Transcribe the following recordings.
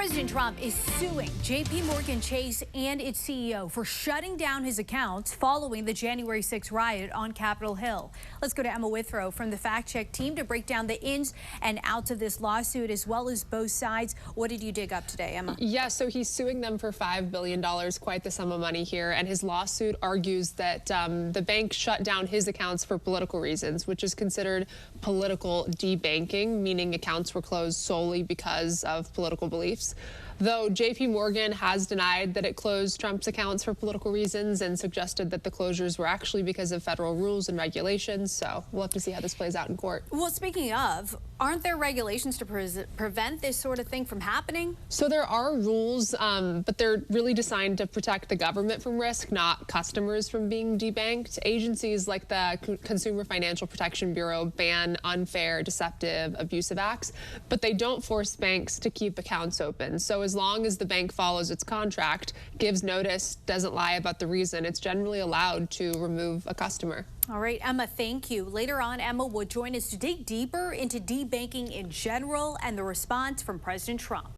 President Trump is suing JPMorgan Chase and its CEO for shutting down his accounts following the January 6th riot on Capitol Hill. Let's go to Emma Withrow from the Fact Check team to break down the ins and outs of this lawsuit as well as both sides. What did you dig up today, Emma? Yeah, so he's suing them for $5 billion, quite the sum of money here. And his lawsuit argues that the bank shut down his accounts for political reasons, which is considered political debanking, meaning accounts were closed solely because of political beliefs. Though JPMorgan has denied that it closed Trump's accounts for political reasons and suggested that the closures were actually because of federal rules and regulations. So we'll have to see how this plays out in court. Well, speaking of, aren't there regulations to prevent this sort of thing from happening? So there are rules, but they're really designed to protect the government from risk, not customers from being debanked. Agencies like the Consumer Financial Protection Bureau ban unfair, deceptive, abusive acts, but they don't force banks to keep accounts open. So as long as the bank follows its contract, gives notice, doesn't lie about the reason, it's generally allowed to remove a customer. All right, Emma, thank you. Later on, Emma will join us to dig deeper into debanking in general and the response from President Trump.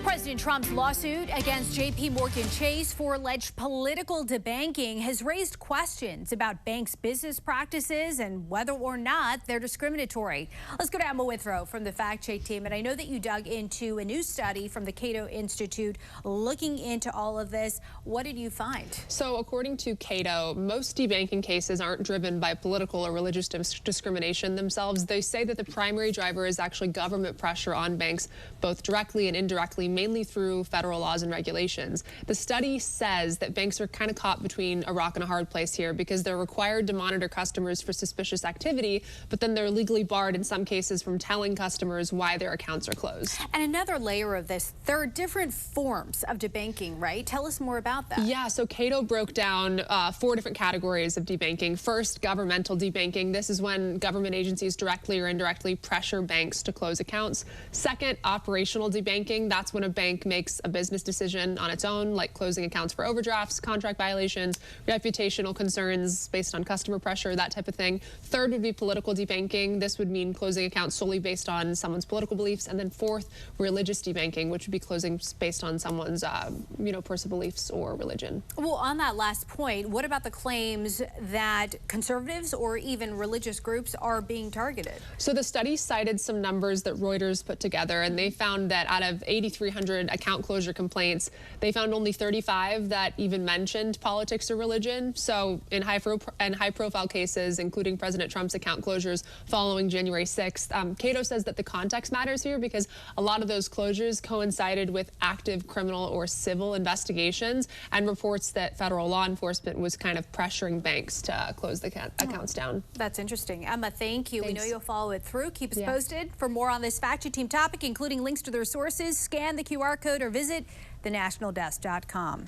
President Trump's lawsuit against JPMorgan Chase for alleged political debanking has raised questions about banks' business practices and whether or not they're discriminatory. Let's go to Emma Withrow from the Fact Check team. And I know that you dug into a new study from the Cato Institute looking into all of this. What did you find? So according to Cato, most debanking cases aren't driven by political or religious discrimination themselves. They say that the primary driver is actually government pressure on banks, both directly and indirectly, mainly through federal laws and regulations. The study says that banks are kind of caught between a rock and a hard place here because they're required to monitor customers for suspicious activity, but then they're legally barred in some cases from telling customers why their accounts are closed. And another layer of this, there are different forms of debanking, right? Tell us more about that. Yeah, so Cato broke down 4 different categories of debanking. First, governmental debanking. This is when government agencies directly or indirectly pressure banks to close accounts. Second, operational debanking. That's when a bank makes a business decision on its own, like closing accounts for overdrafts, contract violations, reputational concerns based on customer pressure, that type of thing. Third would be political debanking. This would mean closing accounts solely based on someone's political beliefs. And then fourth, religious debanking, which would be closing based on someone's, personal beliefs or religion. Well, on that last point, what about the claims that conservatives or even religious groups are being targeted? So the study cited some numbers that Reuters put together, and they found that out of 8,300 account closure complaints, they found only 35 that even mentioned politics or religion. So in high-profile cases, including President Trump's account closures following January 6th, Cato says that the context matters here because a lot of those closures coincided with active criminal or civil investigations and reports that federal law enforcement was kind of pressuring banks to close the accounts down. That's interesting. Emma, thank you. Thanks. We know you'll follow it through. Keep us posted. For more on this Fact Check team topic, including links to their sources, scan the QR code or visit thenationaldesk.com.